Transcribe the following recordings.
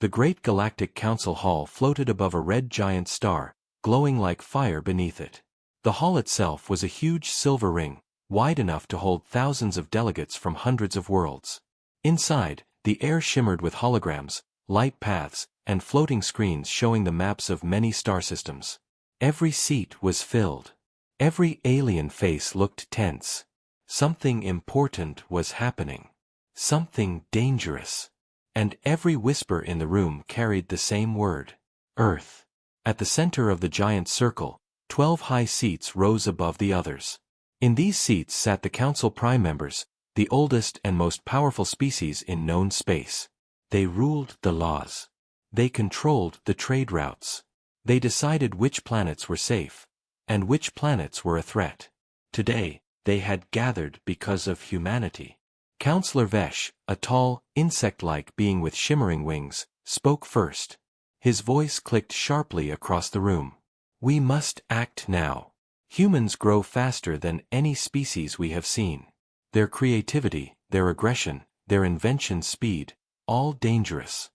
The great galactic council hall floated above a red giant star, glowing like fire beneath it. The hall itself was a huge silver ring, wide enough to hold thousands of delegates from hundreds of worlds. Inside, the air shimmered with holograms, light paths, and floating screens showing the maps of many star systems. Every seat was filled. Every alien face looked tense. Something important was happening. Something dangerous. And every whisper in the room carried the same word: Earth. At the center of the giant circle, 12 high seats rose above the others. In these seats sat the Council Prime members, the oldest and most powerful species in known space. They ruled the laws. They controlled the trade routes. They decided which planets were safe, and which planets were a threat. Today, they had gathered because of humanity. Counselor Vesh, a tall, insect-like being with shimmering wings, spoke first. His voice clicked sharply across the room. We must act now. Humans grow faster than any species we have seen. Their creativity, their aggression, their invention speed, all dangerous.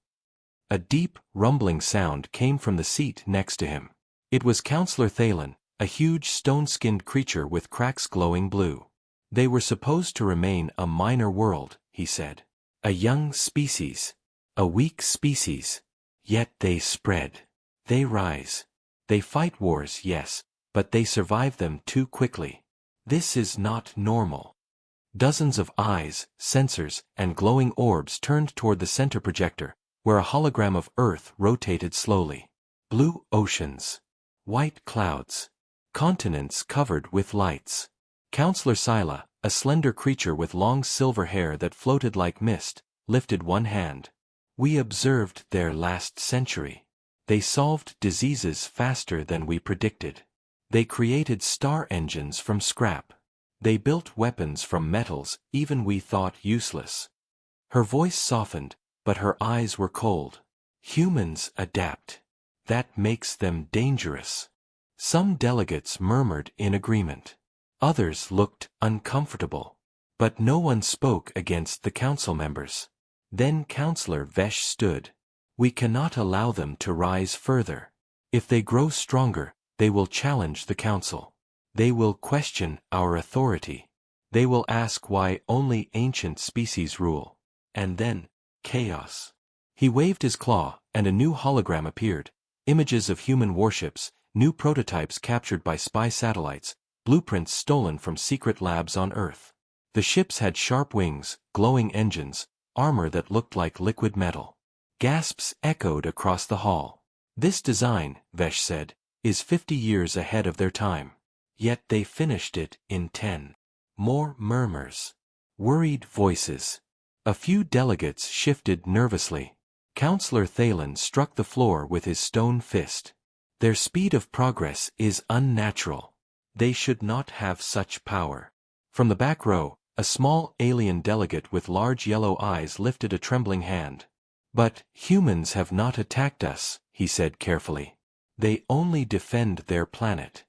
A deep, rumbling sound came from the seat next to him. It was Counselor Thalen, a huge stone-skinned creature with cracks glowing blue. They were supposed to remain a minor world, he said. A young species. A weak species. Yet they spread. They rise. They fight wars, yes, but they survive them too quickly. This is not normal. Dozens of eyes, sensors, and glowing orbs turned toward the center projector, where a hologram of Earth rotated slowly. Blue oceans. White clouds. Continents covered with lights. Counselor Scylla, a slender creature with long silver hair that floated like mist, lifted one hand. We observed their last century. They solved diseases faster than we predicted. They created star engines from scrap. They built weapons from metals even we thought useless. Her voice softened, but her eyes were cold. Humans adapt. That makes them dangerous. Some delegates murmured in agreement. Others looked uncomfortable. But no one spoke against the council members. Then Counselor Vesh stood. We cannot allow them to rise further. If they grow stronger, they will challenge the council. They will question our authority. They will ask why only ancient species rule. And then, chaos. He waved his claw, and a new hologram appeared. Images of human warships, new prototypes captured by spy satellites, blueprints stolen from secret labs on Earth. The ships had sharp wings, glowing engines, armor that looked like liquid metal. Gasps echoed across the hall. This design, Vesh said, is 50 years ahead of their time. Yet they finished it in 10. More murmurs. Worried voices. A few delegates shifted nervously. Counselor Thalen struck the floor with his stone fist. Their speed of progress is unnatural. They should not have such power. From the back row, a small alien delegate with large yellow eyes lifted a trembling hand. But humans have not attacked us, he said carefully. They only defend their planet.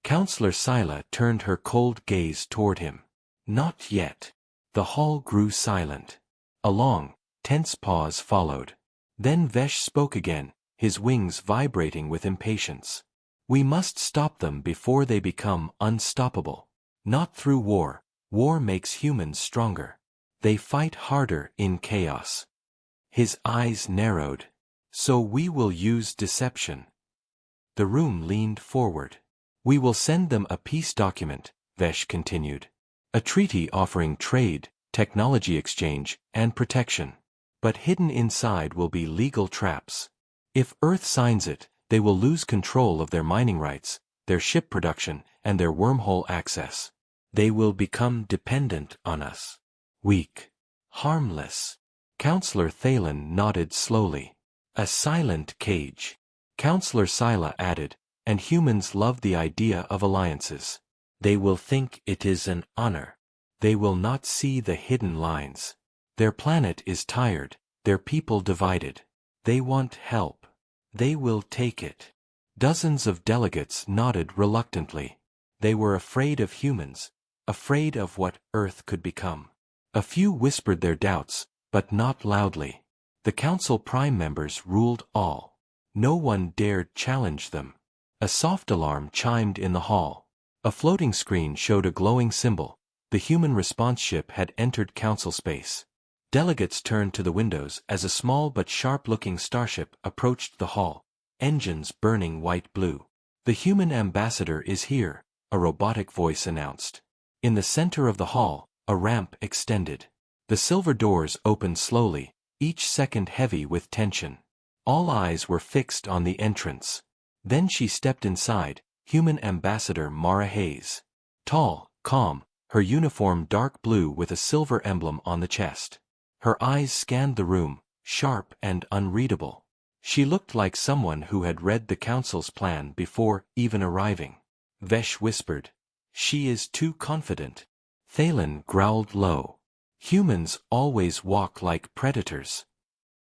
Counselor Scylla turned her cold gaze toward him. Not yet. The hall grew silent. A long, tense pause followed. Then Vesh spoke again, his wings vibrating with impatience. We must stop them before they become unstoppable. Not through war. War makes humans stronger. They fight harder in chaos. His eyes narrowed. So we will use deception. The room leaned forward. We will send them a peace document, Vesh continued. A treaty offering trade, technology exchange, and protection. But hidden inside will be legal traps. If Earth signs it, they will lose control of their mining rights, their ship production, and their wormhole access. They will become dependent on us. Weak. Harmless. Counselor Thalen nodded slowly. A silent cage. Counselor Scylla added, and humans love the idea of alliances. They will think it is an honor. They will not see the hidden lines. Their planet is tired, their people divided. They want help. They will take it. Dozens of delegates nodded reluctantly. They were afraid of humans, afraid of what Earth could become. A few whispered their doubts, but not loudly. The Council Prime members ruled all. No one dared challenge them. A soft alarm chimed in the hall. A floating screen showed a glowing symbol. The human response ship had entered Council space. Delegates turned to the windows as a small but sharp-looking starship approached the hall, engines burning white-blue. "The human ambassador is here," a robotic voice announced. In the center of the hall, a ramp extended. The silver doors opened slowly, each second heavy with tension. All eyes were fixed on the entrance. Then she stepped inside, human ambassador Mara Hayes. Tall, calm, her uniform dark blue with a silver emblem on the chest. Her eyes scanned the room, sharp and unreadable. She looked like someone who had read the Council's plan before even arriving. Vesh whispered. "She is too confident." Thalen growled low. "Humans always walk like predators."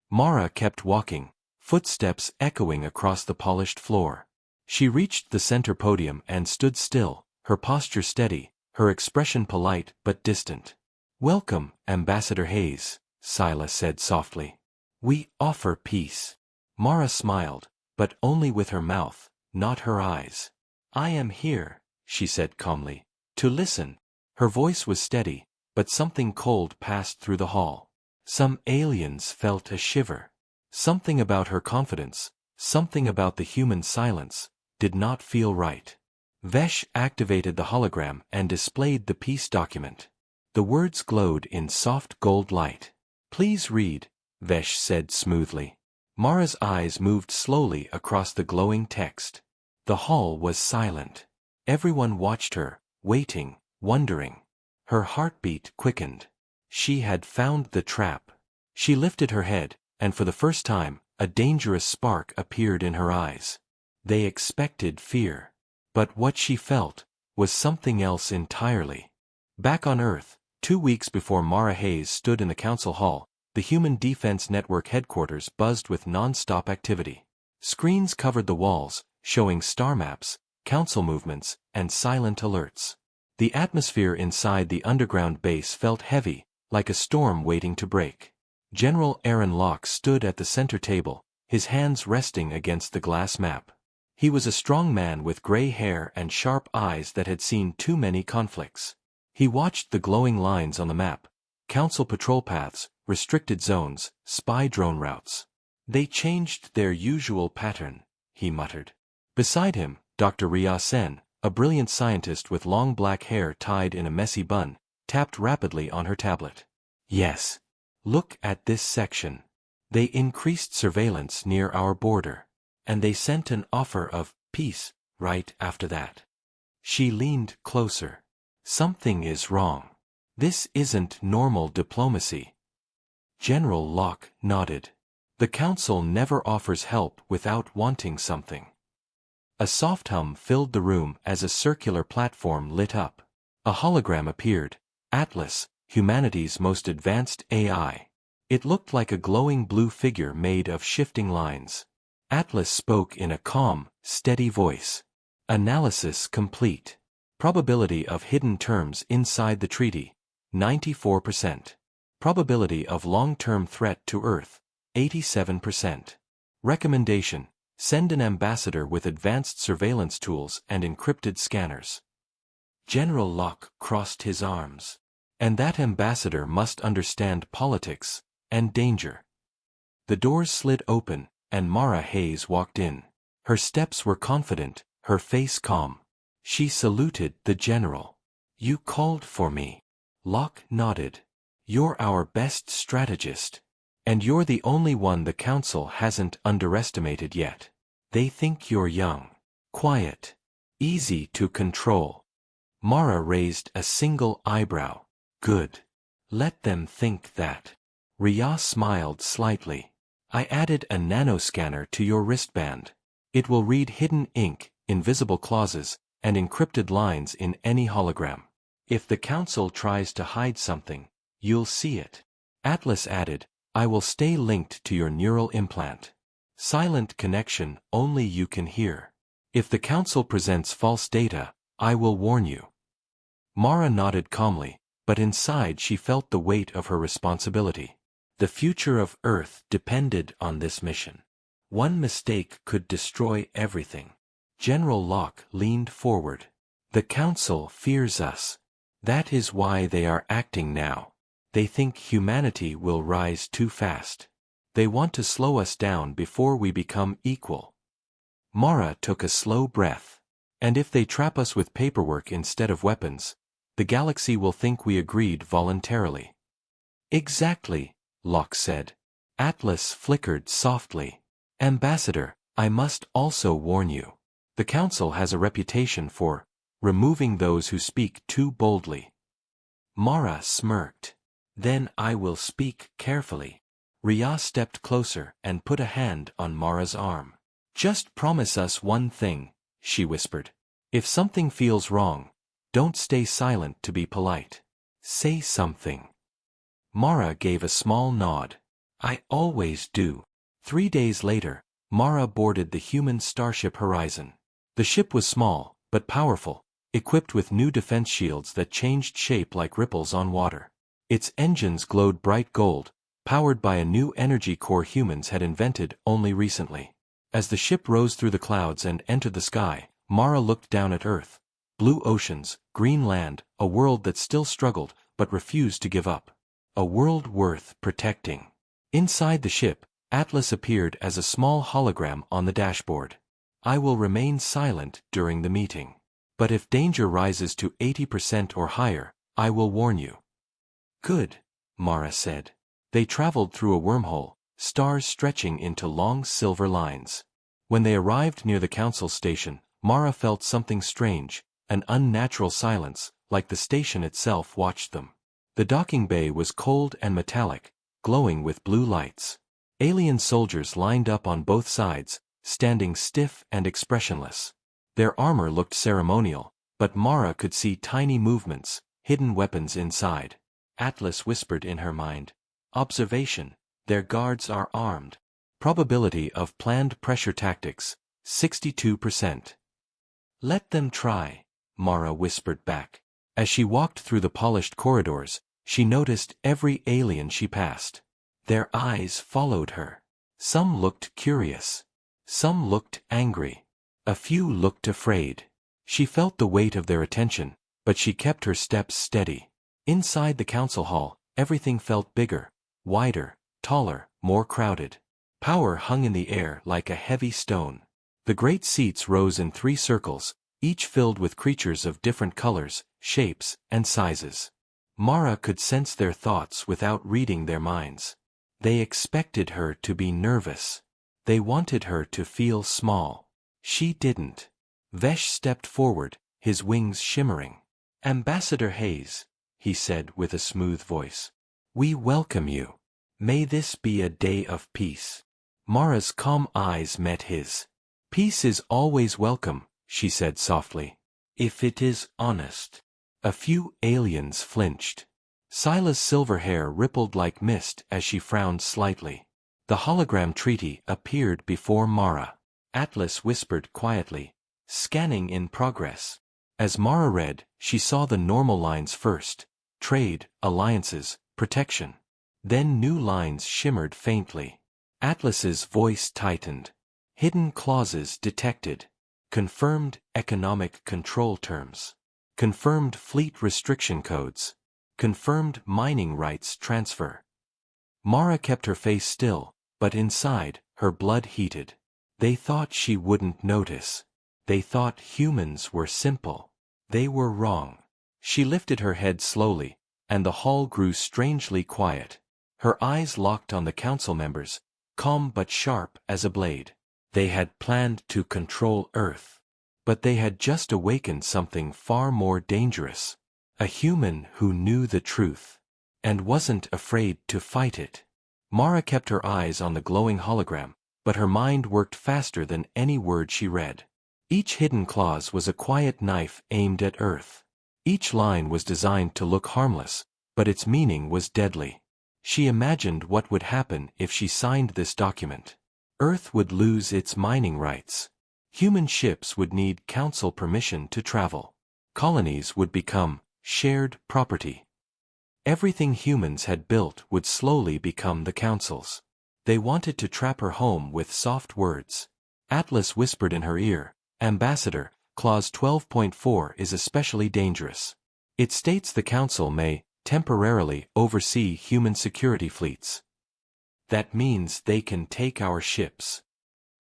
Mara kept walking, footsteps echoing across the polished floor. She reached the center podium and stood still, her posture steady, her expression polite but distant. "Welcome, Ambassador Hayes," Scylla said softly. "We offer peace." Mara smiled, but only with her mouth, not her eyes. "I am here," she said calmly, "to listen." Her voice was steady, but something cold passed through the hall. Some aliens felt a shiver. Something about her confidence, something about the human silence, did not feel right. Vesh activated the hologram and displayed the peace document. The words glowed in soft gold light. "Please read," Vesh said smoothly. Mara's eyes moved slowly across the glowing text. The hall was silent. Everyone watched her, waiting, wondering. Her heartbeat quickened. She had found the trap. She lifted her head, and for the first time, a dangerous spark appeared in her eyes. They expected fear. But what she felt was something else entirely. Back on Earth, 2 weeks before Mara Hayes stood in the Council Hall, the Human Defense Network headquarters buzzed with non-stop activity. Screens covered the walls, showing star maps, council movements, and silent alerts. The atmosphere inside the underground base felt heavy, like a storm waiting to break. General Aaron Locke stood at the center table, his hands resting against the glass map. He was a strong man with gray hair and sharp eyes that had seen too many conflicts. He watched the glowing lines on the map, council patrol paths, restricted zones, spy drone routes. "They changed their usual pattern," he muttered. Beside him, Dr. Ria Sen, a brilliant scientist with long black hair tied in a messy bun, tapped rapidly on her tablet. "Yes. Look at this section. They increased surveillance near our border. And they sent an offer of peace right after that." She leaned closer. "Something is wrong. This isn't normal diplomacy." General Locke nodded. "The Council never offers help without wanting something." A soft hum filled the room as a circular platform lit up. A hologram appeared, Atlas, humanity's most advanced AI. It looked like a glowing blue figure made of shifting lines. Atlas spoke in a calm, steady voice. "Analysis complete. Probability of hidden terms inside the treaty, 94%. Probability of long-term threat to Earth, 87%. Recommendation: send an ambassador with advanced surveillance tools and encrypted scanners." General Locke crossed his arms. And that ambassador must understand politics and danger. The doors slid open, and Mara Hayes walked in. Her steps were confident, her face calm. She saluted the general. "You called for me." Locke nodded. "You're our best strategist. And you're the only one the Council hasn't underestimated yet. They think you're young, quiet, easy to control." Mara raised a single eyebrow. "Good. Let them think that." Ria smiled slightly. "I added a nanoscanner to your wristband. It will read hidden ink, invisible clauses, and encrypted lines in any hologram. If the Council tries to hide something, you'll see it." Atlas added, "I will stay linked to your neural implant. Silent connection only you can hear. If the Council presents false data, I will warn you." Mara nodded calmly, but inside she felt the weight of her responsibility. The future of Earth depended on this mission. One mistake could destroy everything. General Locke leaned forward. The Council fears us. That is why they are acting now. They think humanity will rise too fast. They want to slow us down before we become equal. Mara took a slow breath. And if they trap us with paperwork instead of weapons, the galaxy will think we agreed voluntarily. Exactly, Locke said. Atlas flickered softly. Ambassador, I must also warn you. The Council has a reputation for removing those who speak too boldly. Mara smirked. Then I will speak carefully. Rhea stepped closer and put a hand on Mara's arm. Just promise us one thing, she whispered. If something feels wrong, don't stay silent to be polite. Say something. Mara gave a small nod. I always do. 3 days later, Mara boarded the human starship Horizon. The ship was small, but powerful, equipped with new defense shields that changed shape like ripples on water. Its engines glowed bright gold, powered by a new energy core humans had invented only recently. As the ship rose through the clouds and entered the sky, Mara looked down at Earth. Blue oceans, green land, a world that still struggled, but refused to give up. A world worth protecting. Inside the ship, Atlas appeared as a small hologram on the dashboard. I will remain silent during the meeting. But if danger rises to 80% or higher, I will warn you. Good, Mara said. They traveled through a wormhole, stars stretching into long silver lines. When they arrived near the Council station, Mara felt something strange, an unnatural silence, like the station itself watched them. The docking bay was cold and metallic, glowing with blue lights. Alien soldiers lined up on both sides, standing stiff and expressionless. Their armor looked ceremonial, but Mara could see tiny movements, hidden weapons inside. Atlas whispered in her mind. Observation, their guards are armed. Probability of planned pressure tactics, 62%. Let them try, Mara whispered back. As she walked through the polished corridors, she noticed every alien she passed. Their eyes followed her. Some looked curious. Some looked angry. A few looked afraid. She felt the weight of their attention, but she kept her steps steady. Inside the council hall, everything felt bigger, wider, taller, more crowded. Power hung in the air like a heavy stone. The great seats rose in 3 circles, each filled with creatures of different colors, shapes, and sizes. Mara could sense their thoughts without reading their minds. They expected her to be nervous. They wanted her to feel small. She didn't. Vesh stepped forward, his wings shimmering. Ambassador Hayes, he said with a smooth voice. We welcome you. May this be a day of peace. Mara's calm eyes met his. Peace is always welcome, she said softly. If it is honest. A few aliens flinched. Sila's silver hair rippled like mist as she frowned slightly. The hologram treaty appeared before Mara. Atlas whispered quietly, scanning in progress. As Mara read, she saw the normal lines first. Trade, alliances, protection. Then new lines shimmered faintly. Atlas's voice tightened. Hidden clauses detected. Confirmed economic control terms. Confirmed fleet restriction codes. Confirmed mining rights transfer. Mara kept her face still, but inside, her blood heated. They thought she wouldn't notice. They thought humans were simple. They were wrong. She lifted her head slowly, and the hall grew strangely quiet. Her eyes locked on the council members, calm but sharp as a blade. They had planned to control Earth. But they had just awakened something far more dangerous. A human who knew the truth. And wasn't afraid to fight it. Mara kept her eyes on the glowing hologram, but her mind worked faster than any word she read. Each hidden clause was a quiet knife aimed at Earth. Each line was designed to look harmless, but its meaning was deadly. She imagined what would happen if she signed this document. Earth would lose its mining rights. Human ships would need council permission to travel. Colonies would become shared property. Everything humans had built would slowly become the Council's. They wanted to trap her home with soft words. Atlas whispered in her ear, "Ambassador, Clause 12.4 is especially dangerous. It states the Council may, temporarily, oversee human security fleets. That means they can take our ships."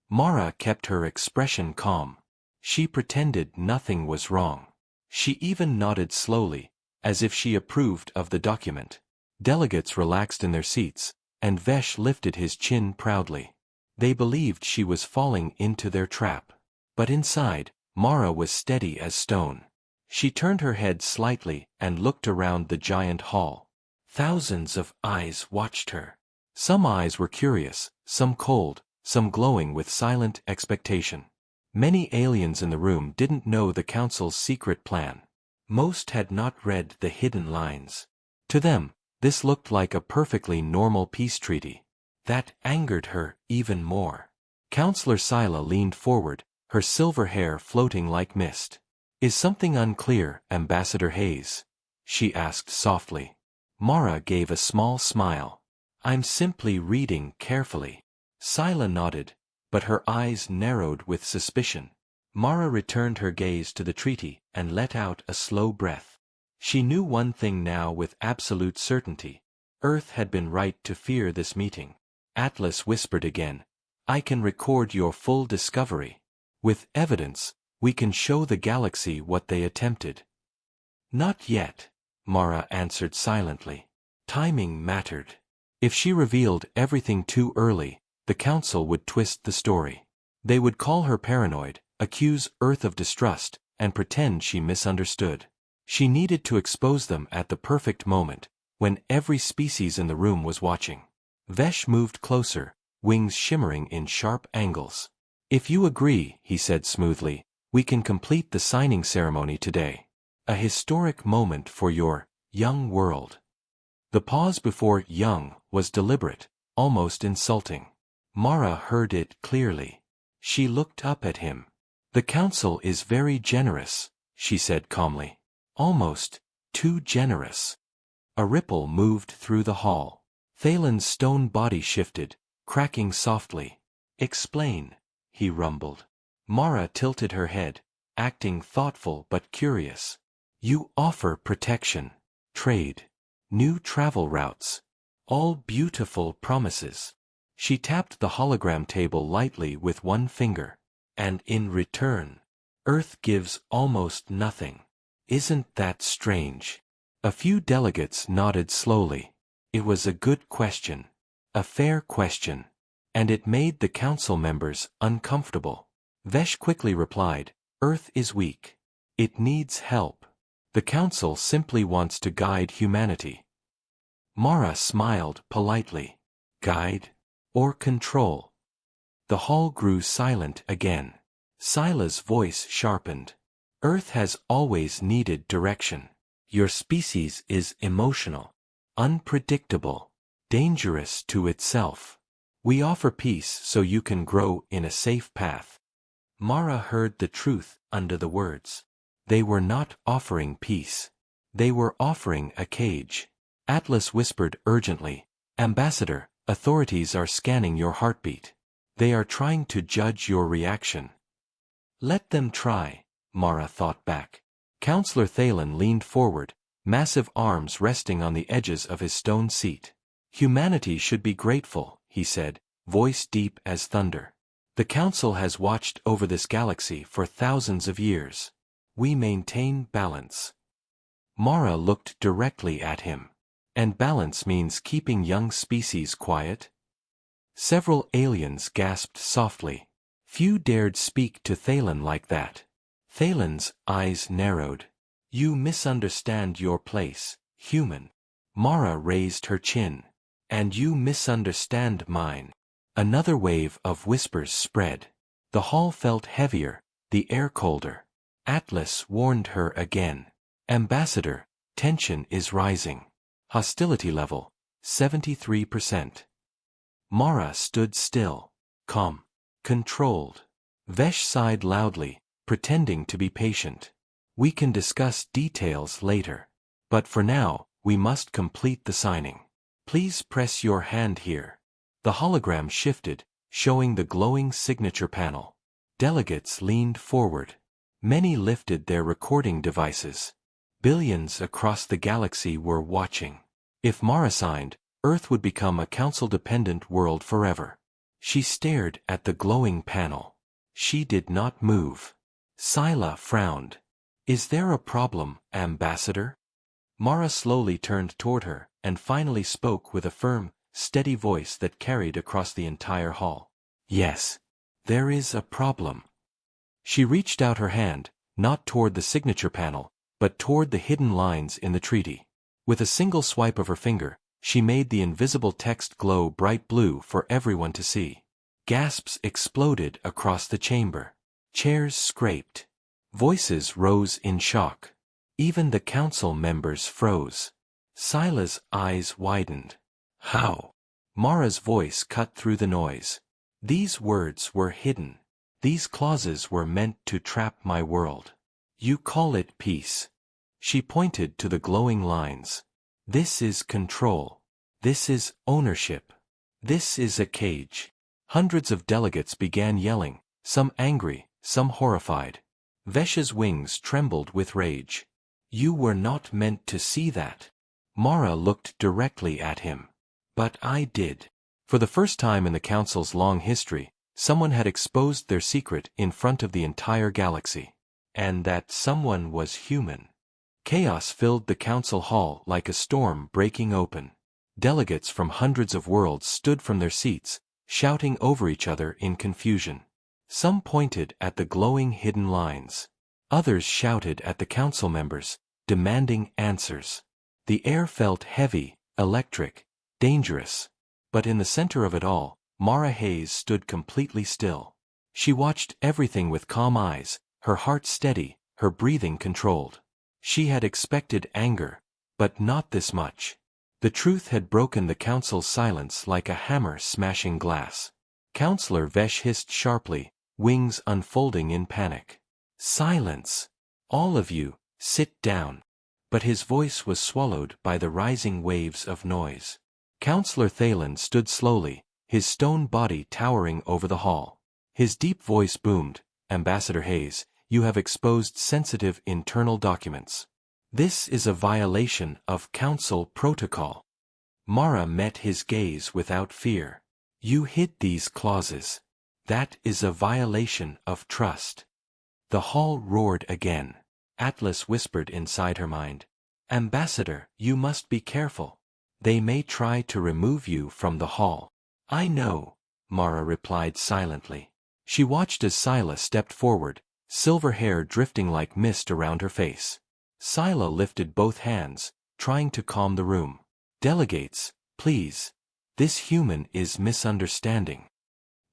Mara kept her expression calm. She pretended nothing was wrong. She even nodded slowly, as if she approved of the document. Delegates relaxed in their seats, and Vesh lifted his chin proudly. They believed she was falling into their trap. But inside, Mara was steady as stone. She turned her head slightly and looked around the giant hall. Thousands of eyes watched her. Some eyes were curious, some cold, some glowing with silent expectation. Many aliens in the room didn't know the Council's secret plan. Most had not read the hidden lines. To them, this looked like a perfectly normal peace treaty. That angered her even more. Counselor Scylla leaned forward, her silver hair floating like mist. "Is something unclear, Ambassador Hayes?" she asked softly. Mara gave a small smile. "I'm simply reading carefully." Scylla nodded, but her eyes narrowed with suspicion. Mara returned her gaze to the treaty and let out a slow breath. She knew one thing now with absolute certainty. Earth had been right to fear this meeting. Atlas whispered again, "I can record your full discovery. With evidence, we can show the galaxy what they attempted." "Not yet," Mara answered silently. Timing mattered. If she revealed everything too early, the Council would twist the story. They would call her paranoid, accuse Earth of distrust, and pretend she misunderstood. She needed to expose them at the perfect moment, when every species in the room was watching. Vesh moved closer, wings shimmering in sharp angles. "If you agree," he said smoothly, "we can complete the signing ceremony today. A historic moment for your young world." The pause before "young" was deliberate, almost insulting. Mara heard it clearly. She looked up at him. "The Council is very generous," she said calmly. "Almost too generous." A ripple moved through the hall. Thalen's stone body shifted, cracking softly. "Explain," he rumbled. Mara tilted her head, acting thoughtful but curious. "You offer protection, trade, new travel routes. All beautiful promises." She tapped the hologram table lightly with one finger. "And in return, Earth gives almost nothing. Isn't that strange?" A few delegates nodded slowly. It was a good question. A fair question. And it made the Council members uncomfortable. Vesh quickly replied, "Earth is weak. It needs help. The Council simply wants to guide humanity." Mara smiled politely. "Guide? Or control?" The hall grew silent again. Scylla's voice sharpened. "Earth has always needed direction. Your species is emotional, unpredictable, dangerous to itself. We offer peace so you can grow in a safe path." Mara heard the truth under the words. They were not offering peace. They were offering a cage. Atlas whispered urgently, "Ambassador, authorities are scanning your heartbeat. They are trying to judge your reaction." "Let them try," Mara thought back. Counselor Thalen leaned forward, massive arms resting on the edges of his stone seat. "Humanity should be grateful," he said, voice deep as thunder. "The Council has watched over this galaxy for thousands of years. We maintain balance." Mara looked directly at him. "And balance means keeping young species quiet?" Several aliens gasped softly. Few dared speak to Thalen like that. Thalen's eyes narrowed. "You misunderstand your place, human." Mara raised her chin. "And you misunderstand mine." Another wave of whispers spread. The hall felt heavier, the air colder. Atlas warned her again. "Ambassador, tension is rising. Hostility level, 73%. Mara stood still, calm, controlled. Vesh sighed loudly, pretending to be patient. "We can discuss details later. But for now, we must complete the signing. Please press your hand here. The hologram shifted, showing the glowing signature panel. Delegates leaned forward. Many lifted their recording devices. Billions across the galaxy were watching. If Mara signed, Earth would become a council-dependent world forever. She stared at the glowing panel. She did not move. Scylla frowned. Is there a problem, Ambassador? Mara slowly turned toward her, and finally spoke with a firm, steady voice that carried across the entire hall. Yes, there is a problem. She reached out her hand, not toward the signature panel, but toward the hidden lines in the treaty. With a single swipe of her finger, she made the invisible text glow bright blue for everyone to see. Gasps exploded across the chamber. Chairs scraped. Voices rose in shock. Even the council members froze. Scylla's eyes widened. How? Mara's voice cut through the noise. These words were hidden. These clauses were meant to trap my world. You call it peace. She pointed to the glowing lines. This is control. This is ownership. This is a cage. Hundreds of delegates began yelling, some angry, some horrified. Vesh's wings trembled with rage. You were not meant to see that. Mara looked directly at him. But I did. For the first time in the Council's long history, someone had exposed their secret in front of the entire galaxy. And that someone was human. Chaos filled the council hall like a storm breaking open. Delegates from hundreds of worlds stood from their seats, shouting over each other in confusion. Some pointed at the glowing hidden lines. Others shouted at the council members, demanding answers. The air felt heavy, electric, dangerous. But in the center of it all, Mara Hayes stood completely still. She watched everything with calm eyes, her heart steady, her breathing controlled. She had expected anger, but not this much. The truth had broken the council's silence like a hammer smashing glass. Counselor Vesh hissed sharply, wings unfolding in panic. Silence! All of you, sit down. But his voice was swallowed by the rising waves of noise. Counselor Thalen stood slowly, his stone body towering over the hall. His deep voice boomed, Ambassador Hayes, you have exposed sensitive internal documents. This is a violation of council protocol. Mara met his gaze without fear. You hid these clauses. That is a violation of trust. The hall roared again. Atlas whispered inside her mind. Ambassador, you must be careful. They may try to remove you from the hall. I know, Mara replied silently. She watched as Scylla stepped forward, silver hair drifting like mist around her face. Scylla lifted both hands, trying to calm the room. Delegates, please. This human is misunderstanding.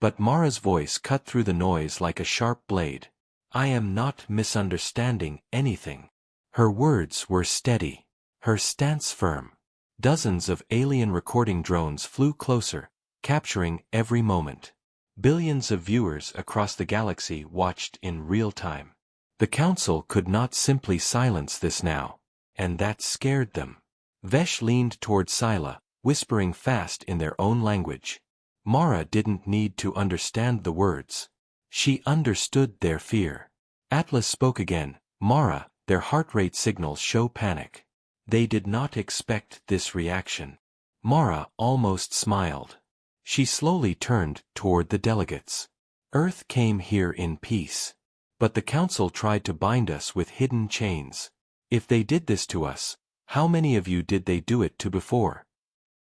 But Mara's voice cut through the noise like a sharp blade. I am not misunderstanding anything. Her words were steady, her stance firm. Dozens of alien recording drones flew closer, capturing every moment. Billions of viewers across the galaxy watched in real time. The council could not simply silence this now, and that scared them. Vesh leaned toward Scylla, whispering fast in their own language. Mara didn't need to understand the words. She understood their fear. Atlas spoke again. Mara, their heart rate signals show panic. They did not expect this reaction. Mara almost smiled. She slowly turned toward the delegates. Earth came here in peace. But the council tried to bind us with hidden chains. If they did this to us, how many of you did they do it to before?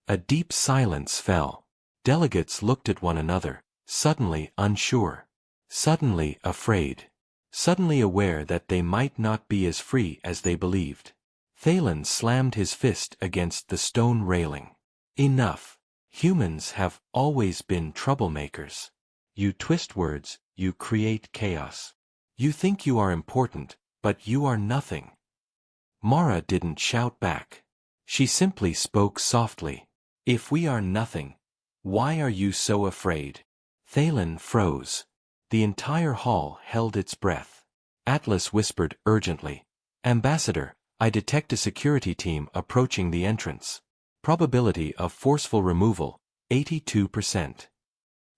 A deep silence fell. Delegates looked at one another, suddenly unsure. Suddenly afraid. Suddenly aware that they might not be as free as they believed. Thalen slammed his fist against the stone railing. Enough. Humans have always been troublemakers. You twist words, you create chaos. You think you are important, but you are nothing. Mara didn't shout back. She simply spoke softly. If we are nothing, why are you so afraid? Thalen froze. The entire hall held its breath. Atlas whispered urgently. Ambassador, I detect a security team approaching the entrance. Probability of forceful removal, 82%.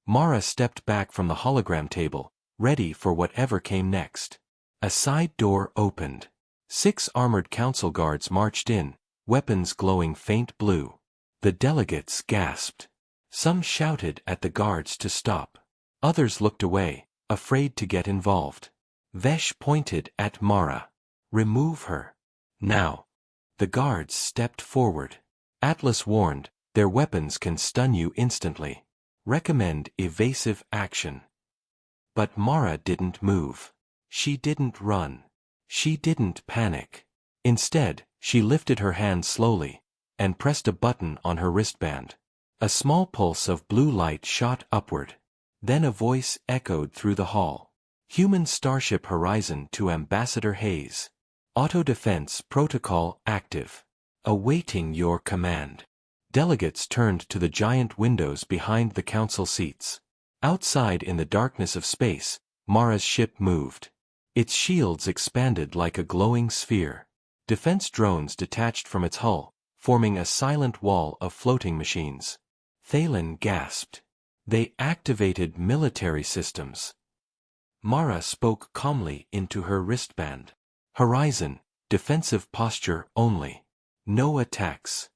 Mara stepped back from the hologram table, ready for whatever came next. A side door opened. 6 armored council guards marched in, weapons glowing faint blue. The delegates gasped. Some shouted at the guards to stop. Others looked away, afraid to get involved. Vesh pointed at Mara. Remove her. Now. The guards stepped forward. Atlas warned, their weapons can stun you instantly. Recommend evasive action. But Mara didn't move. She didn't run. She didn't panic. Instead, she lifted her hand slowly and pressed a button on her wristband. A small pulse of blue light shot upward. Then a voice echoed through the hall. Human Starship Horizon to Ambassador Hayes. Auto-defense protocol active. Awaiting your command. Delegates turned to the giant windows behind the council seats. Outside in the darkness of space, Mara's ship moved. Its shields expanded like a glowing sphere. Defense drones detached from its hull, forming a silent wall of floating machines. Thalen gasped. They activated military systems. Mara spoke calmly into her wristband. Horizon, defensive posture only. No attacks.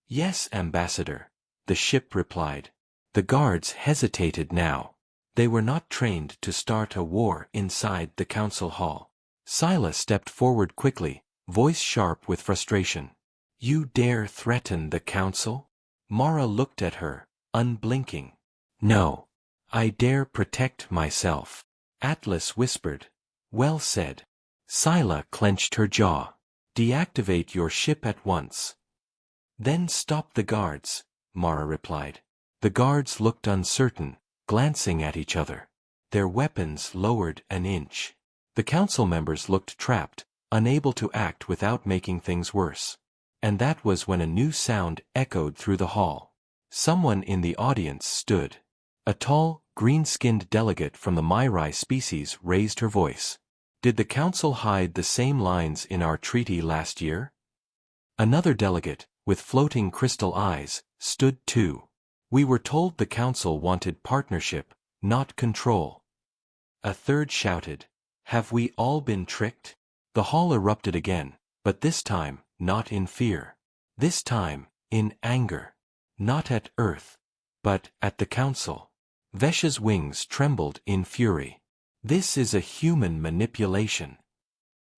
Yes, Ambassador, the ship replied. The guards hesitated now. They were not trained to start a war inside the council hall. Scylla stepped forward quickly, voice sharp with frustration. You dare threaten the council? Mara looked at her, unblinking. No. I dare protect myself. Atlas whispered. Well said. Scylla clenched her jaw. Deactivate your ship at once. Then stop the guards, Mara replied. The guards looked uncertain, glancing at each other. Their weapons lowered an inch. The council members looked trapped, unable to act without making things worse. And that was when a new sound echoed through the hall. Someone in the audience stood. A tall, green-skinned delegate from the Myrai species raised her voice. Did the council hide the same lines in our treaty last year? Another delegate, with floating crystal eyes, stood too. We were told the council wanted partnership, not control. A third shouted, Have we all been tricked? The hall erupted again, but this time, not in fear. This time, in anger. Not at Earth, but at the council. Vesh's wings trembled in fury. This is a human manipulation.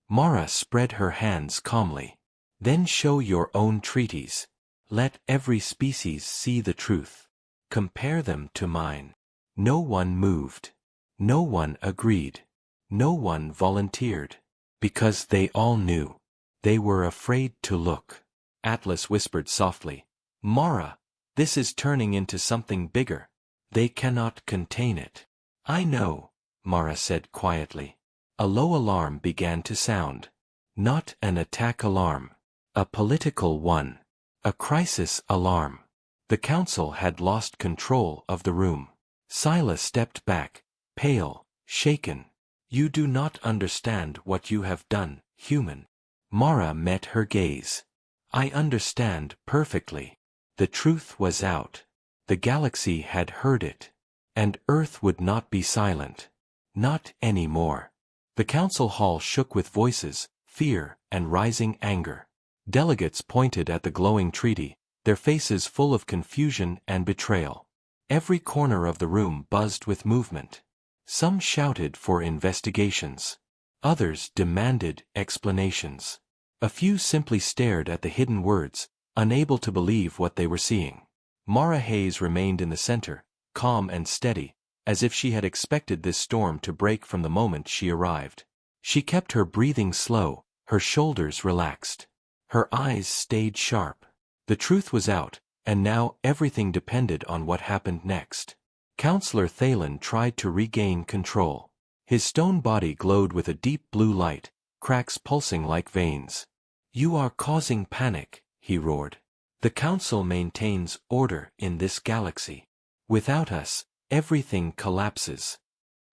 Mara spread her hands calmly. Then show your own treaties. Let every species see the truth. Compare them to mine. No one moved. No one agreed. No one volunteered. Because they all knew. They were afraid to look. Atlas whispered softly. Mara, this is turning into something bigger. They cannot contain it. I know, Mara said quietly. A low alarm began to sound. Not an attack alarm. A political one. A crisis alarm. The council had lost control of the room. Scylla stepped back, pale, shaken. You do not understand what you have done, human. Mara met her gaze. I understand perfectly. The truth was out. The galaxy had heard it. And Earth would not be silent. Not anymore. The council hall shook with voices, fear, and rising anger. Delegates pointed at the glowing treaty, their faces full of confusion and betrayal. Every corner of the room buzzed with movement. Some shouted for investigations. Others demanded explanations. A few simply stared at the hidden words, unable to believe what they were seeing. Mara Hayes remained in the center, calm and steady, as if she had expected this storm to break from the moment she arrived. She kept her breathing slow, her shoulders relaxed. Her eyes stayed sharp. The truth was out, and now everything depended on what happened next. Counselor Thalen tried to regain control. His stone body glowed with a deep blue light, cracks pulsing like veins. You are causing panic, he roared. The council maintains order in this galaxy. Without us, everything collapses.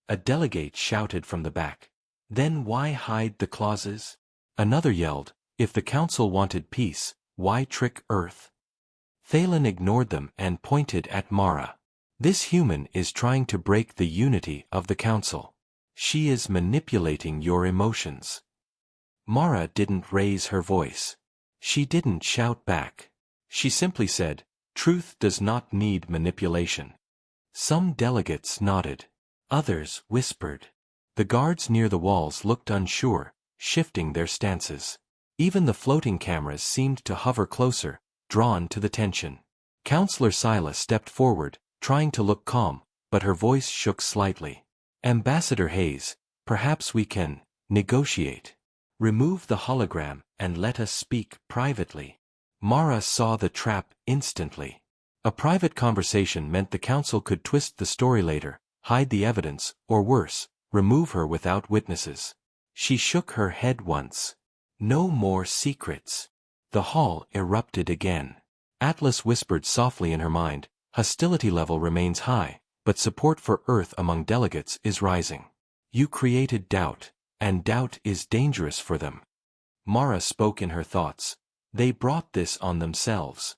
A delegate shouted from the back. Then why hide the clauses? Another yelled, If the council wanted peace, why trick Earth? Thalen ignored them and pointed at Mara. This human is trying to break the unity of the council. She is manipulating your emotions. Mara didn't raise her voice. She didn't shout back. She simply said, "Truth does not need manipulation." Some delegates nodded. Others whispered. The guards near the walls looked unsure, shifting their stances. Even the floating cameras seemed to hover closer, drawn to the tension. Counselor Scylla stepped forward, trying to look calm, but her voice shook slightly. "Ambassador Hayes, perhaps we can negotiate. Remove the hologram and let us speak privately." Mara saw the trap instantly. A private conversation meant the council could twist the story later, hide the evidence, or worse, remove her without witnesses. She shook her head once. No more secrets. The hall erupted again. Atlas whispered softly in her mind, "Hostility level remains high, but support for Earth among delegates is rising. You created doubt, and doubt is dangerous for them." Mara spoke in her thoughts. They brought this on themselves.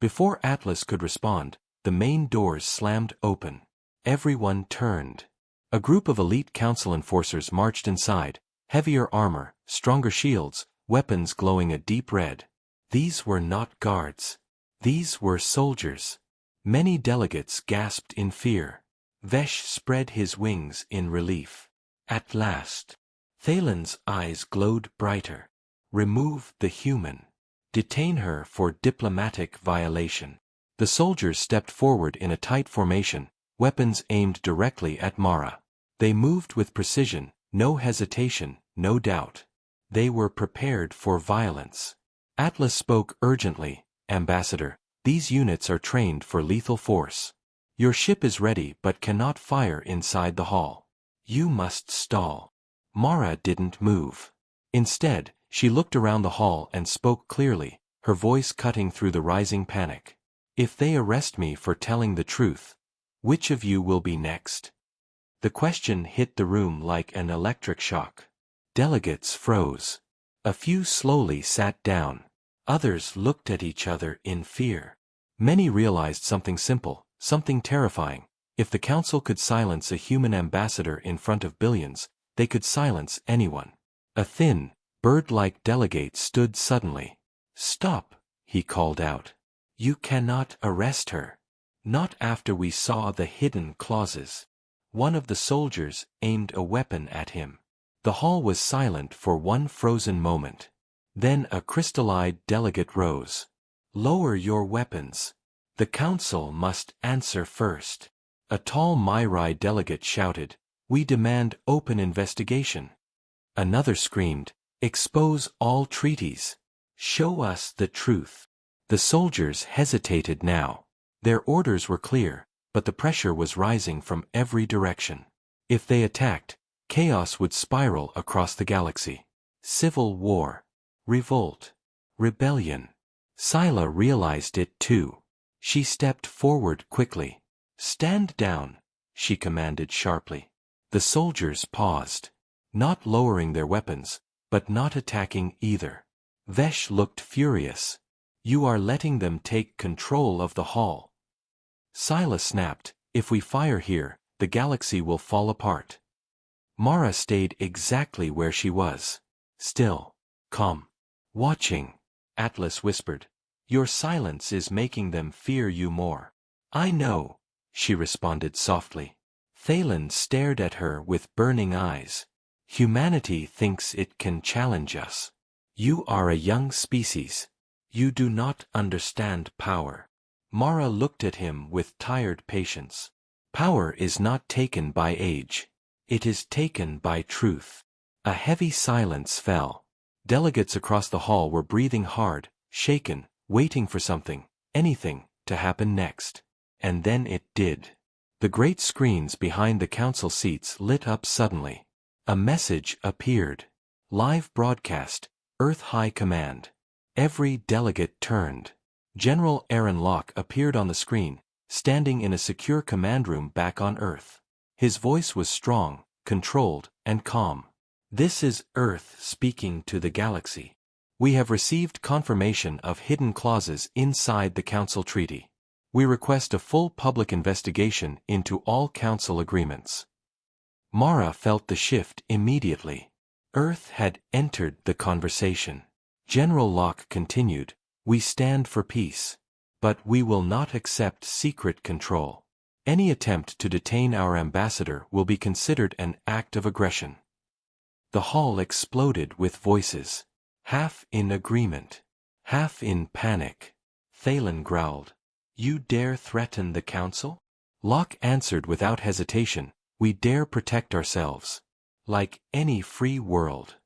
Before Atlas could respond, the main doors slammed open. Everyone turned. A group of elite council enforcers marched inside, heavier armor, stronger shields, weapons glowing a deep red. These were not guards. These were soldiers. Many delegates gasped in fear. Vesh spread his wings in relief. At last. Thalen's eyes glowed brighter. "Remove the human. Detain her for diplomatic violation." The soldiers stepped forward in a tight formation, weapons aimed directly at Mara. They moved with precision, no hesitation, no doubt. They were prepared for violence. Atlas spoke urgently, "Ambassador, these units are trained for lethal force. Your ship is ready but cannot fire inside the hall. You must stall." Mara didn't move. Instead, she looked around the hall and spoke clearly, her voice cutting through the rising panic. "If they arrest me for telling the truth, which of you will be next?" The question hit the room like an electric shock. Delegates froze. A few slowly sat down. Others looked at each other in fear. Many realized something simple, something terrifying. If the council could silence a human ambassador in front of billions, they could silence anyone. A thin, bird-like delegate stood suddenly. "Stop," he called out. "You cannot arrest her. Not after we saw the hidden clauses." One of the soldiers aimed a weapon at him. The hall was silent for one frozen moment. Then a crystal-eyed delegate rose. "Lower your weapons. The council must answer first." A tall Myri delegate shouted, "We demand open investigation." Another screamed, "Expose all treaties. Show us the truth." The soldiers hesitated now. Their orders were clear, but the pressure was rising from every direction. If they attacked, chaos would spiral across the galaxy. Civil war. Revolt. Rebellion. Scylla realized it too. She stepped forward quickly. "Stand down," she commanded sharply. The soldiers paused. Not lowering their weapons, but not attacking either. Vesh looked furious. "You are letting them take control of the hall." Scylla snapped, "If we fire here, the galaxy will fall apart." Mara stayed exactly where she was. Still. Calm. Watching. Atlas whispered, "Your silence is making them fear you more." "I know," she responded softly. Thalen stared at her with burning eyes. "Humanity thinks it can challenge us. You are a young species. You do not understand power." Mara looked at him with tired patience. "Power is not taken by age. It is taken by truth." A heavy silence fell. Delegates across the hall were breathing hard, shaken, waiting for something, anything, to happen next. And then it did. The great screens behind the council seats lit up suddenly. A message appeared. Live broadcast, Earth High Command. Every delegate turned. General Aaron Locke appeared on the screen, standing in a secure command room back on Earth. His voice was strong, controlled, and calm. "This is Earth speaking to the galaxy. We have received confirmation of hidden clauses inside the Council Treaty. We request a full public investigation into all Council agreements. Mara felt the shift immediately. Earth had entered the conversation. General Locke continued, "We stand for peace. But we will not accept secret control. Any attempt to detain our ambassador will be considered an act of aggression." The hall exploded with voices. Half in agreement, half in panic. Thalen growled, "You dare threaten the council?" Locke answered without hesitation, "We dare protect ourselves. Like any free world."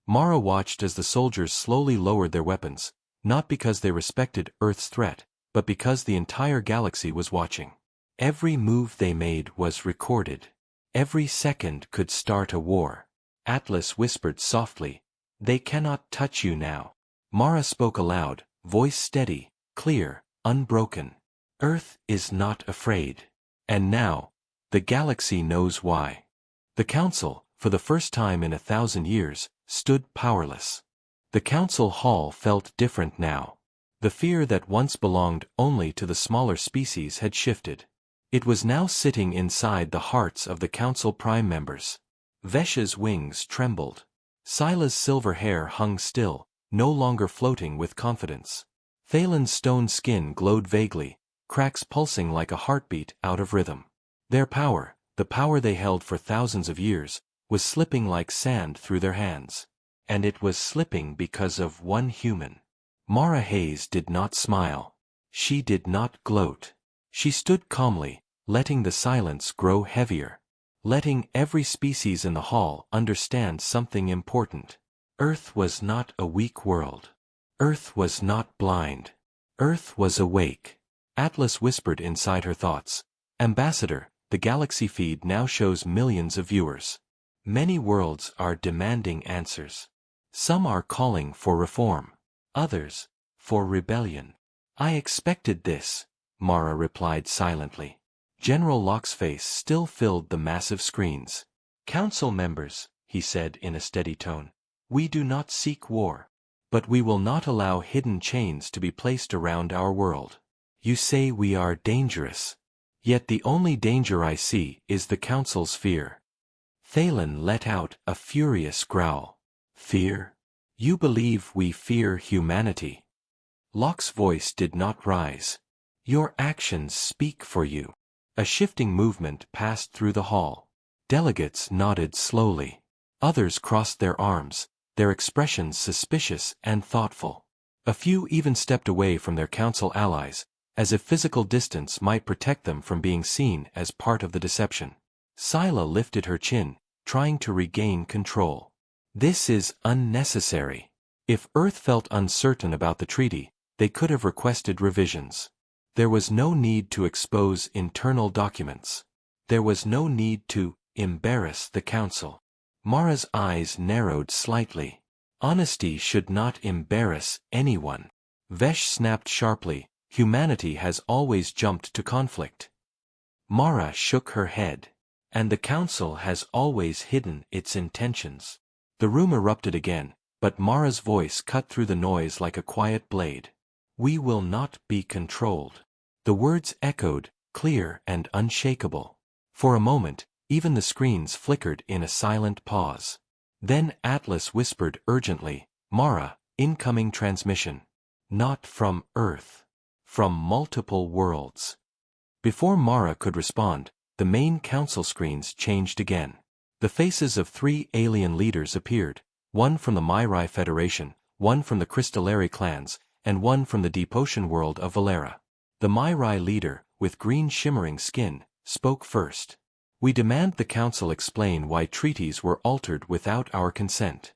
Mara watched as the soldiers slowly lowered their weapons, not because they respected Earth's threat, but because the entire galaxy was watching. Every move they made was recorded. Every second could start a war. Atlas whispered softly, "They cannot touch you now." Mara spoke aloud, voice steady, clear, unbroken. "Earth is not afraid. And now, the galaxy knows why." The Council, for the first time in 1,000 years, stood powerless. The Council Hall felt different now. The fear that once belonged only to the smaller species had shifted. It was now sitting inside the hearts of the Council Prime members. Vesh's wings trembled. Sila's silver hair hung still, no longer floating with confidence. Thalen's stone skin glowed vaguely, cracks pulsing like a heartbeat out of rhythm. Their power, the power they held for thousands of years, was slipping like sand through their hands. And it was slipping because of one human. Mara Hayes did not smile. She did not gloat. She stood calmly, letting the silence grow heavier. Letting every species in the hall understand something important. Earth was not a weak world. Earth was not blind. Earth was awake. Atlas whispered inside her thoughts, "Ambassador, the galaxy feed now shows millions of viewers. Many worlds are demanding answers. Some are calling for reform. Others, for rebellion." "I expected this," Mara replied silently. General Locke's face still filled the massive screens. "Council members," he said in a steady tone, "we do not seek war. But we will not allow hidden chains to be placed around our world. You say we are dangerous. Yet the only danger I see is the Council's fear." Thalen let out a furious growl. "Fear? You believe we fear humanity?" Locke's voice did not rise. "Your actions speak for you." A shifting movement passed through the hall. Delegates nodded slowly. Others crossed their arms, their expressions suspicious and thoughtful. A few even stepped away from their council allies, as if physical distance might protect them from being seen as part of the deception. Scylla lifted her chin, trying to regain control. "This is unnecessary." If Earth felt uncertain about the treaty, they could have requested revisions. There was no need to expose internal documents. There was no need to embarrass the Council. Mara's eyes narrowed slightly. Honesty should not embarrass anyone. Vesh snapped sharply, "Humanity has always jumped to conflict." Mara shook her head. "And the Council has always hidden its intentions." The room erupted again, but Mara's voice cut through the noise like a quiet blade. "We will not be controlled." The words echoed, clear and unshakable. For a moment, even the screens flickered in a silent pause. Then Atlas whispered urgently, "Mara, incoming transmission. Not from Earth. From multiple worlds." Before Mara could respond, the main council screens changed again. The faces of 3 alien leaders appeared, one from the Myrai Federation, one from the Crystallary clans, and one from the deep ocean world of Valera. The Myrai leader, with green shimmering skin, spoke first. "We demand the Council explain why treaties were altered without our consent."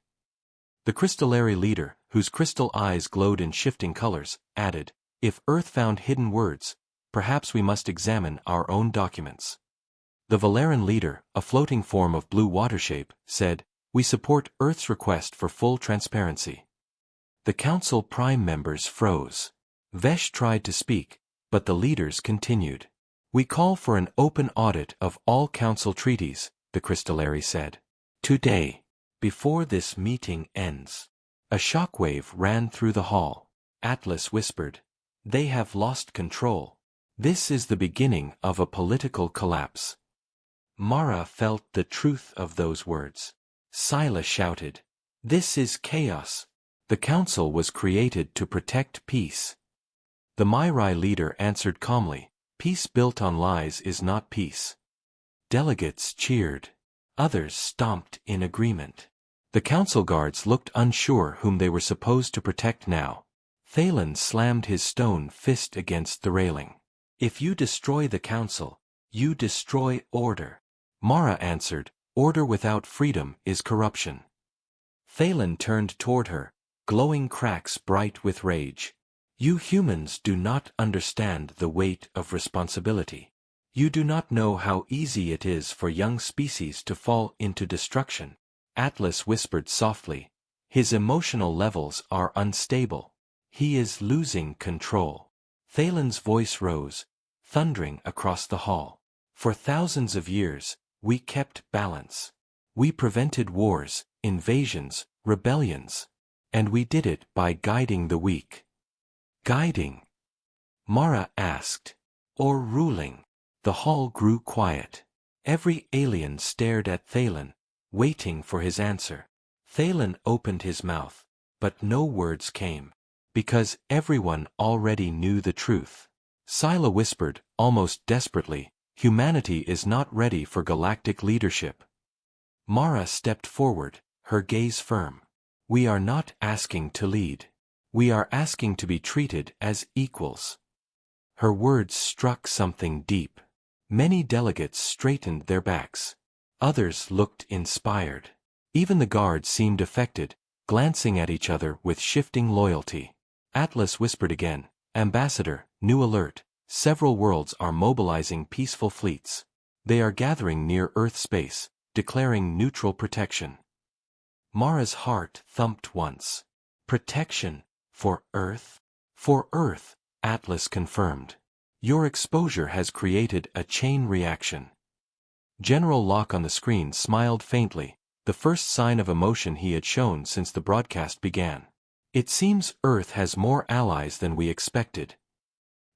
The Crystallary leader, whose crystal eyes glowed in shifting colors, added, "If Earth found hidden words, perhaps we must examine our own documents." The Valeran leader, a floating form of blue water shape, said, "We support Earth's request for full transparency." The Council Prime members froze. Vesh tried to speak, but the leaders continued. "We call for an open audit of all Council treaties," the Crystallary said. "Today. Before this meeting ends." A shockwave ran through the hall. Atlas whispered, "They have lost control. This is the beginning of a political collapse." Mara felt the truth of those words. Scylla shouted, "This is chaos. The council was created to protect peace." The Myrai leader answered calmly, "Peace built on lies is not peace." Delegates cheered. Others stomped in agreement. The council guards looked unsure whom they were supposed to protect now. Thalen slammed his stone fist against the railing. "If you destroy the council, you destroy order." Mara answered, "Order without freedom is corruption." Thalen turned toward her, glowing cracks bright with rage. "You humans do not understand the weight of responsibility. You do not know how easy it is for young species to fall into destruction." Atlas whispered softly, "His emotional levels are unstable. He is losing control." Thalen's voice rose, thundering across the hall. "For thousands of years, we kept balance. We prevented wars, invasions, rebellions. And we did it by guiding the weak." "Guiding?" Mara asked. "Or ruling?" The hall grew quiet. Every alien stared at Thalen, waiting for his answer. Thalen opened his mouth, but no words came. Because everyone already knew the truth. Scylla whispered, almost desperately, "Humanity is not ready for galactic leadership." Mara stepped forward, her gaze firm. "We are not asking to lead. We are asking to be treated as equals." Her words struck something deep. Many delegates straightened their backs. Others looked inspired. Even the guards seemed affected, glancing at each other with shifting loyalty. Atlas whispered again, "Ambassador, new alert. Several worlds are mobilizing peaceful fleets. They are gathering near Earth space, declaring neutral protection." Mara's heart thumped once. "Protection? For Earth?" "For Earth," Atlas confirmed. "Your exposure has created a chain reaction." General Locke on the screen smiled faintly, the first sign of emotion he had shown since the broadcast began. "It seems Earth has more allies than we expected."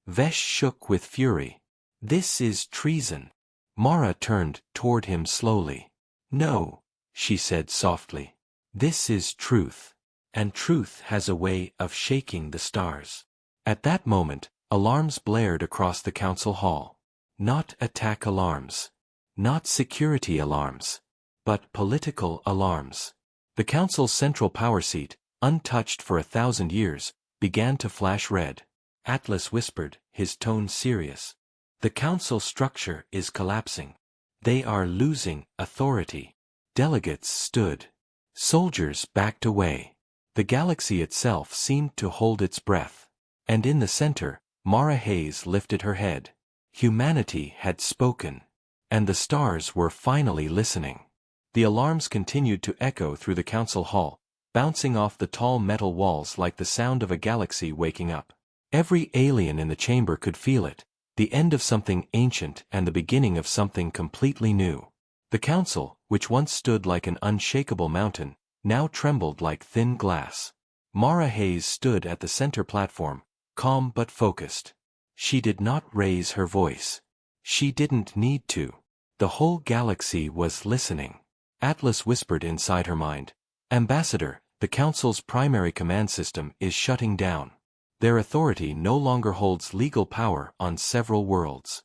Vesh shook with fury. "This is treason." Mara turned toward him slowly. "No," she said softly. "This is truth. And truth has a way of shaking the stars." At that moment, alarms blared across the council hall. Not attack alarms. Not security alarms. But political alarms. The council's central power seat, untouched for 1,000 years, began to flash red. Atlas whispered, his tone serious. "The council structure is collapsing. They are losing authority." Delegates stood. Soldiers backed away. The galaxy itself seemed to hold its breath. And in the center, Mara Hayes lifted her head. Humanity had spoken. And the stars were finally listening. The alarms continued to echo through the council hall, bouncing off the tall metal walls like the sound of a galaxy waking up. Every alien in the chamber could feel it, the end of something ancient and the beginning of something completely new. The council, which once stood like an unshakable mountain, now trembled like thin glass. Mara Hayes stood at the center platform, calm but focused. She did not raise her voice. She didn't need to. The whole galaxy was listening. Atlas whispered inside her mind, "Ambassador, the Council's primary command system is shutting down. Their authority no longer holds legal power on several worlds."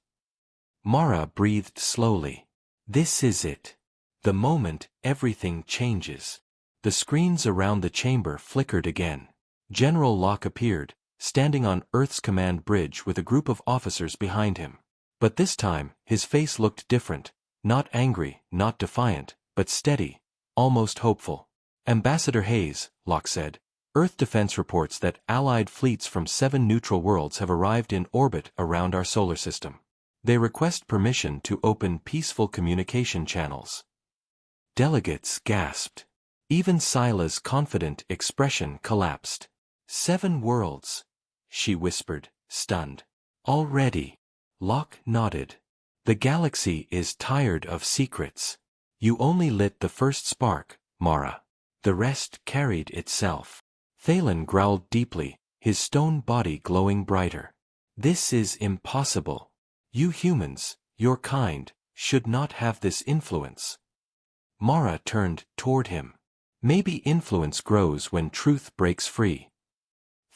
Mara breathed slowly. This is it. The moment everything changes. The screens around the chamber flickered again. General Locke appeared, standing on Earth's command bridge with a group of officers behind him. But this time, his face looked different, not angry, not defiant, but steady, almost hopeful. "Ambassador Hayes," Locke said, "Earth defense reports that allied fleets from 7 neutral worlds have arrived in orbit around our solar system. They request permission to open peaceful communication channels." Delegates gasped. Even Scylla's confident expression collapsed. 7 worlds," she whispered, stunned. "Already?" Locke nodded. "The galaxy is tired of secrets. You only lit the first spark, Mara. The rest carried itself. Thalen growled deeply, his stone body glowing brighter. This is impossible. You humans, your kind, should not have this influence. Mara turned toward him. Maybe influence grows when truth breaks free.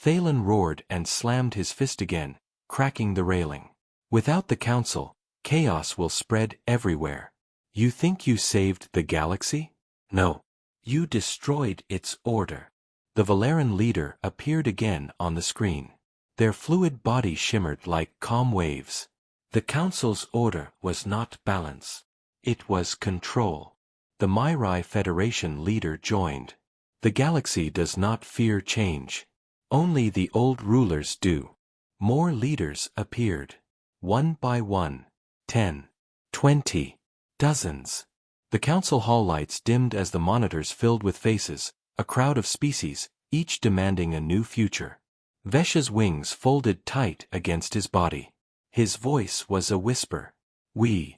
Thalen roared and slammed his fist again, cracking the railing. Without the council, chaos will spread everywhere. You think you saved the galaxy? No. You destroyed its order. The Valeran leader appeared again on the screen. Their fluid body shimmered like calm waves. The council's order was not balance. It was control. The Myrai Federation leader joined. The galaxy does not fear change. Only the old rulers do. More leaders appeared. One by one. 10. 20. Dozens. The council hall lights dimmed as the monitors filled with faces, a crowd of species, each demanding a new future. Vesh's wings folded tight against his body. His voice was a whisper. We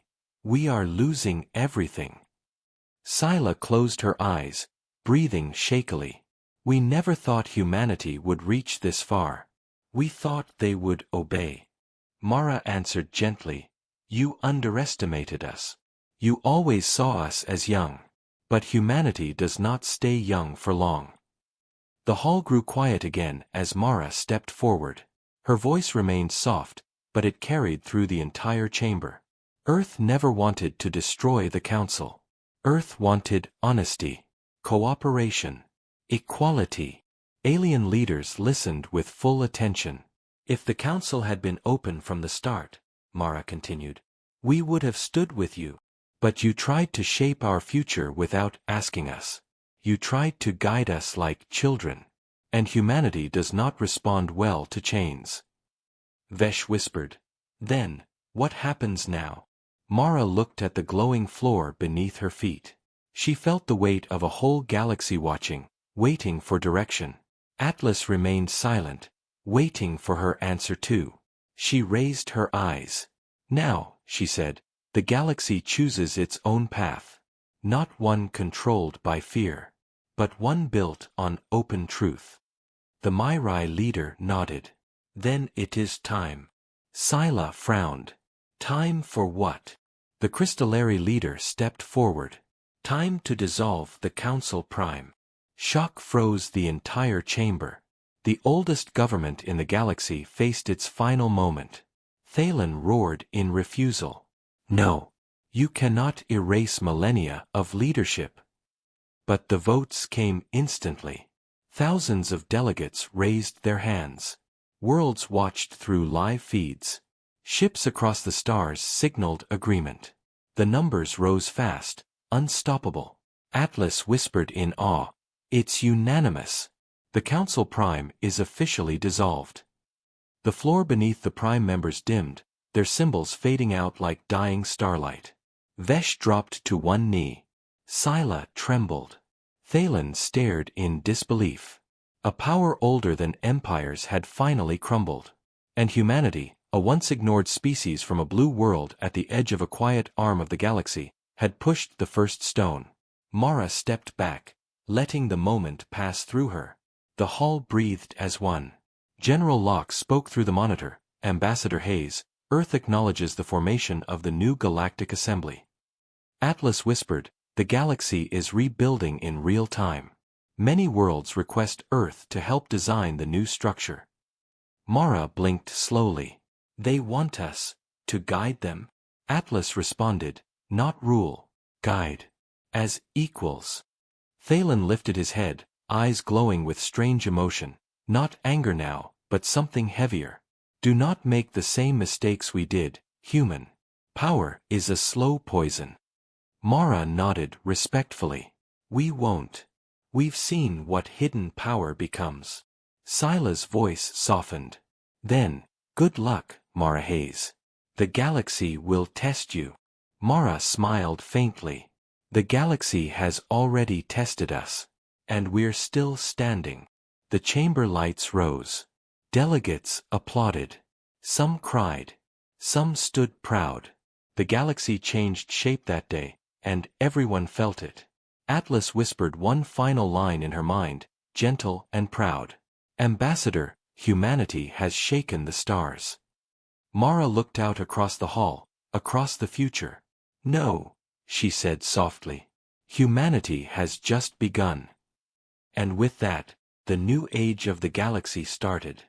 are losing everything. Scylla closed her eyes, breathing shakily. We never thought humanity would reach this far. We thought they would obey. Mara answered gently. You underestimated us. You always saw us as young. But humanity does not stay young for long. The hall grew quiet again as Mara stepped forward. Her voice remained soft, but it carried through the entire chamber. Earth never wanted to destroy the council. Earth wanted honesty, cooperation, equality. Alien leaders listened with full attention. If the council had been open from the start, Mara continued, we would have stood with you. But you tried to shape our future without asking us. You tried to guide us like children. And humanity does not respond well to chains. Vesh whispered. Then, what happens now? Mara looked at the glowing floor beneath her feet. She felt the weight of a whole galaxy watching, waiting for direction. Atlas remained silent, waiting for her answer too. She raised her eyes. Now, she said, the galaxy chooses its own path. Not one controlled by fear, but one built on open truth. The Myrai leader nodded. Then it is time. Scylla frowned. Time for what? The Crystallary leader stepped forward. Time to dissolve the Council Prime. Shock froze the entire chamber. The oldest government in the galaxy faced its final moment. Thalen roared in refusal. No. You cannot erase millennia of leadership. But the votes came instantly. Thousands of delegates raised their hands. Worlds watched through live feeds. Ships across the stars signaled agreement. The numbers rose fast, unstoppable. Atlas whispered in awe. It's unanimous. The Council Prime is officially dissolved. The floor beneath the Prime members dimmed, their symbols fading out like dying starlight. Vesh dropped to one knee. Scylla trembled. Thalen stared in disbelief. A power older than empires had finally crumbled. And humanity, a once ignored species from a blue world at the edge of a quiet arm of the galaxy, had pushed the first stone. Mara stepped back, letting the moment pass through her. The hall breathed as one. General Locke spoke through the monitor. Ambassador Hayes, Earth acknowledges the formation of the new Galactic Assembly. Atlas whispered, the galaxy is rebuilding in real time. Many worlds request Earth to help design the new structure. Mara blinked slowly. They want us to guide them? Atlas responded, not rule, guide. As equals. Thalen lifted his head, eyes glowing with strange emotion. Not anger now, but something heavier. Do not make the same mistakes we did, human. Power is a slow poison. Mara nodded respectfully. We won't. We've seen what hidden power becomes. Scylla's voice softened. Then, good luck, Mara Hayes. The galaxy will test you. Mara smiled faintly. The galaxy has already tested us. And we're still standing. The chamber lights rose. Delegates applauded. Some cried. Some stood proud. The galaxy changed shape that day, and everyone felt it. Atlas whispered one final line in her mind, gentle and proud. Ambassador, humanity has shaken the stars. Mara looked out across the hall, across the future. No, she said softly. Humanity has just begun. And with that, the new age of the galaxy started.